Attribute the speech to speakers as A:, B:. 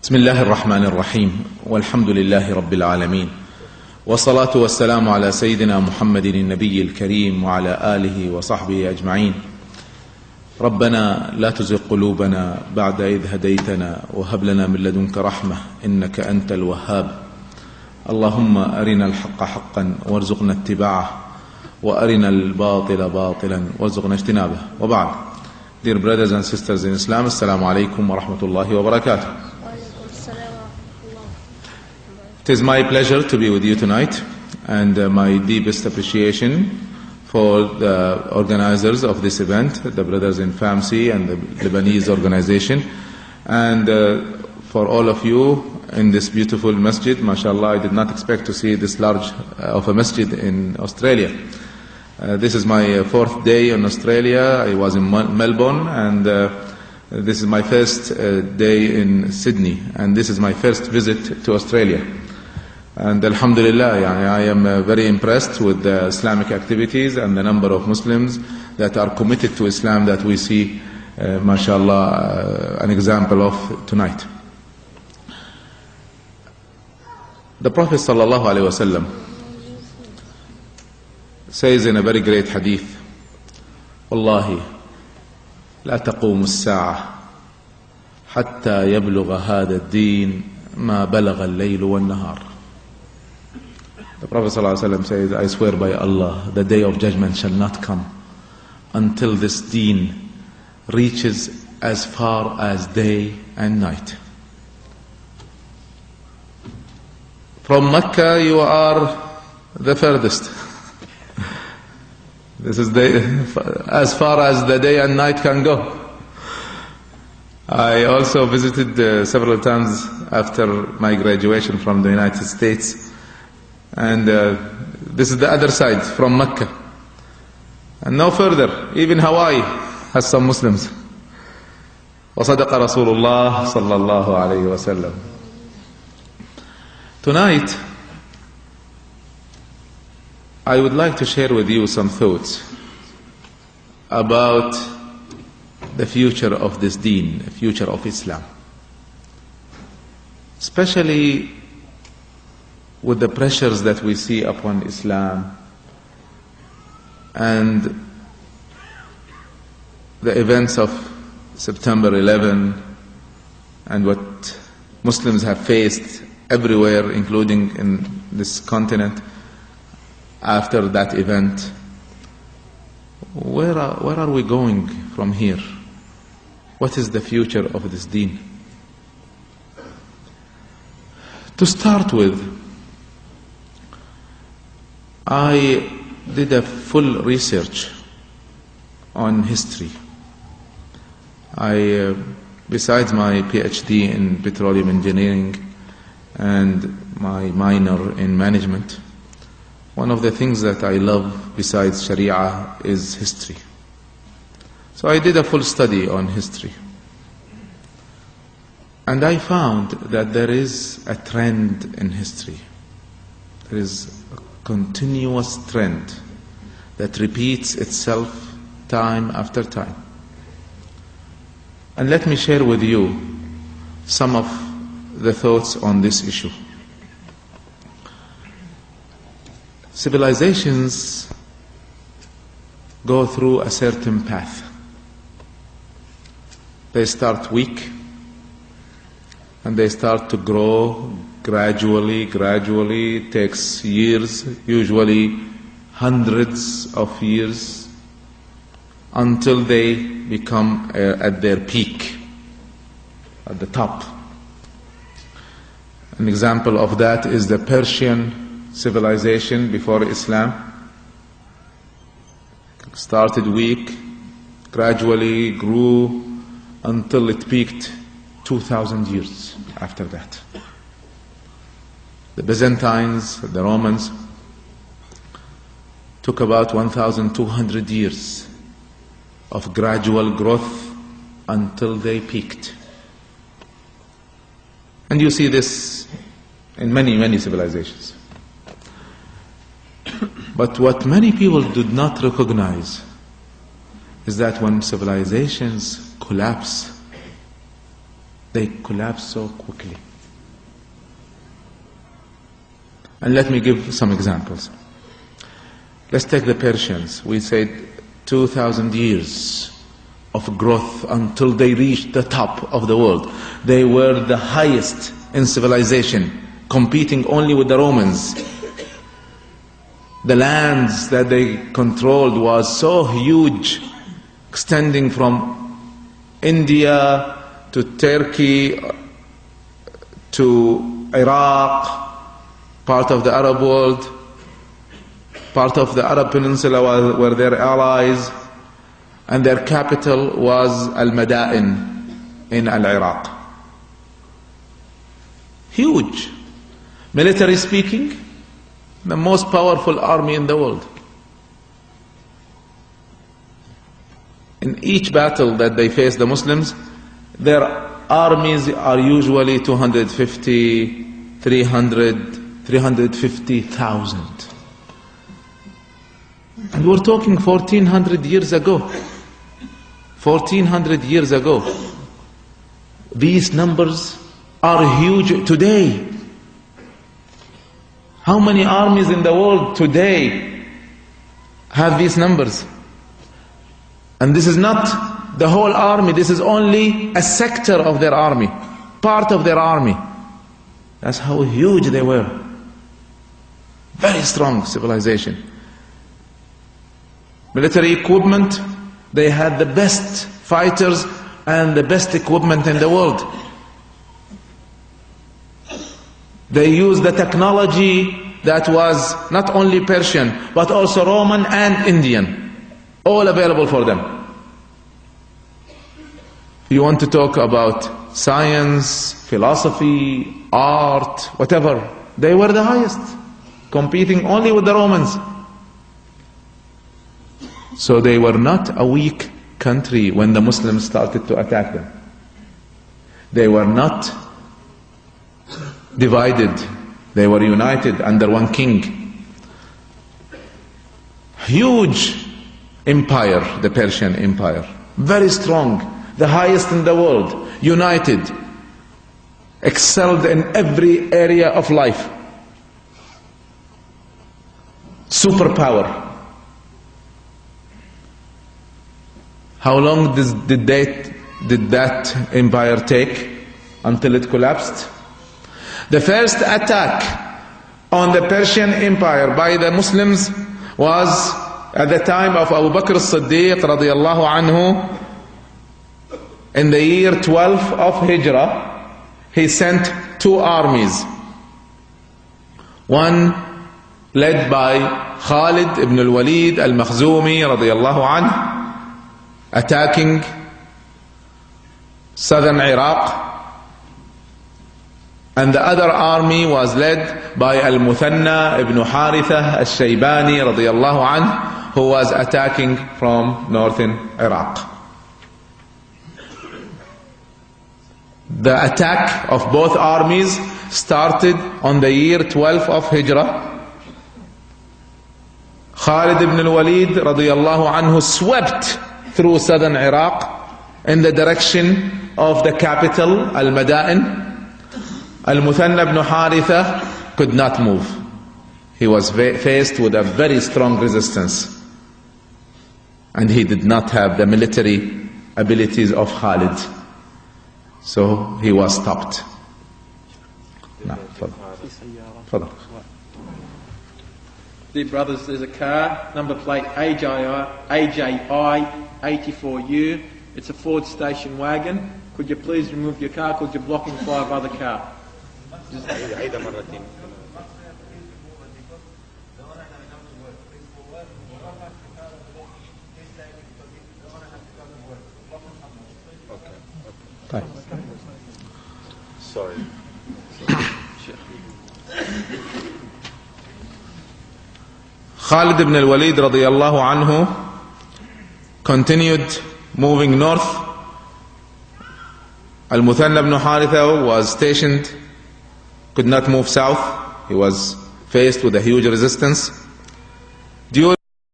A: بسم الله الرحمن الرحيم والحمد لله رب العالمين والصلاة والسلام على سيدنا محمد النبي الكريم وعلى آله وصحبه أجمعين. ربنا لا تزغ قلوبنا بعد إذ هديتنا وهب لنا من لدنك رحمة إنك أنت الوهاب. اللهم أرنا الحق حقا وارزقنا اتباعه وأرنا الباطل باطلا وارزقنا اجتنابه. وبعد. Dear brothers and sisters in Islam, Assalamu alaikum wa rahmatullahi wa barakatuh. It is my pleasure to be with you tonight, and my deepest appreciation for the organizers of this event, the brothers in FAMC and the Lebanese organization, and for all of you in this beautiful masjid. MashaAllah, I did not expect to see this large of a masjid in Australia. This is my fourth day in Australia. I was in Melbourne, and this is my first day in Sydney, and this is my first visit to Australia. And Alhamdulillah, I am very impressed with the Islamic activities and the number of Muslims that are committed to Islam that we see, MashaAllah, an example of tonight. The Prophet sallallahu alaihi wasallam says in a very great hadith, "Wallahi, la taqum as-sa'a hatta yablugha hadha ad-din ma balagha al-layl wan-nahar." The Prophet ﷺ says, "I swear by Allah, the day of judgment shall not come until this deen reaches as far as day and night." From Mecca, you are the furthest. This is as far as the day and night can go. I also visited several times after my graduation from the United States. And this is the other side from Mecca. And no further, even Hawaii has some Muslims. وصدق رسول الله صلى الله عليه وسلم. Tonight, I would like to share with you some thoughts about the future of this deen, the future of Islam. Especially with the pressures that we see upon Islam and the events of September 11 and what Muslims have faced everywhere, including in this continent, after that event. Where are we going from here? What is the future of this deen? To start with, I did a full research on history. Besides my PhD in petroleum engineering and my minor in management, one of the things that I love besides Sharia is history. So I did a full study on history. And I found that there is a trend in history. There is a continuous trend that repeats itself time after time. And let me share with you some of the thoughts on this issue. Civilizations go through a certain path. They start weak and they start to grow gradually. It takes years, usually hundreds of years, until they become at their peak, at the top. An example of that is the Persian civilization before Islam. Started weak, gradually grew until it peaked 2,000 years after that. The Byzantines, the Romans, took about 1,200 years of gradual growth until they peaked. And you see this in many civilizations. But what many people did not recognize is that when civilizations collapse, They collapsed so quickly. And let me give some examples. Let's take the Persians. We said 2,000 years of growth until they reached the top of the world. They were the highest in civilization, competing only with the Romans. The lands that they controlled was so huge, extending from India to Turkey to Iraq, part of the Arab world, part of the Arab Peninsula were their allies, and their capital was Al-Madain in Al-Iraq. Huge. Military speaking, the most powerful army in the world. In each battle that they face the Muslims, their armies are usually 250, 300, 350,000. And we're talking 1400 years ago. 1400 years ago. These numbers are huge today. How many armies in the world today have these numbers? And this is not the whole army, this is only a sector of their army, part of their army. That's how huge they were. Very strong civilization. Military equipment, they had the best fighters and the best equipment in the world. They used the technology that was not only Persian, but also Roman and Indian. All available for them. You want to talk about science, philosophy, art, whatever. They were the highest, competing only with the Romans. So they were not a weak country when the Muslims started to attack them. They were not divided. They were united under one king. Huge empire, the Persian Empire. Very strong, the highest in the world, united, excelled in every area of life. Superpower. How long did that empire take until it collapsed? The first attack on the Persian Empire by the Muslims was at the time of Abu Bakr as-Siddiq radiyallahu anhu. In the year 12 of Hijrah, he sent two armies. One led by Khalid ibn al-Walid al-Makhzumi radiyallahu anhu, attacking southern Iraq, and the other army was led by Al-Muthanna ibn Haritha al-Shaybani radiyallahu anhu, who was attacking from northern Iraq. The attack of both armies started on the year 12 of Hijrah. Khalid ibn al-Walid radiyallahu anhu swept through southern Iraq in the direction of the capital, Al-Madain. Al-Muthanna ibn Haritha could not move. He was faced with a very strong resistance. And he did not have the military abilities of Khalid. So he was stopped.
B: Dear brothers, there's a car, number plate AJI 84U. It's a Ford station wagon. Could you please remove your car because you're blocking 5 other cars?
C: Sorry.
A: Khalid ibn al-Walid radiyallahu anhu continued moving north. Al-Muthanna ibn Haritha was stationed, could not move south. He was faced with a huge resistance.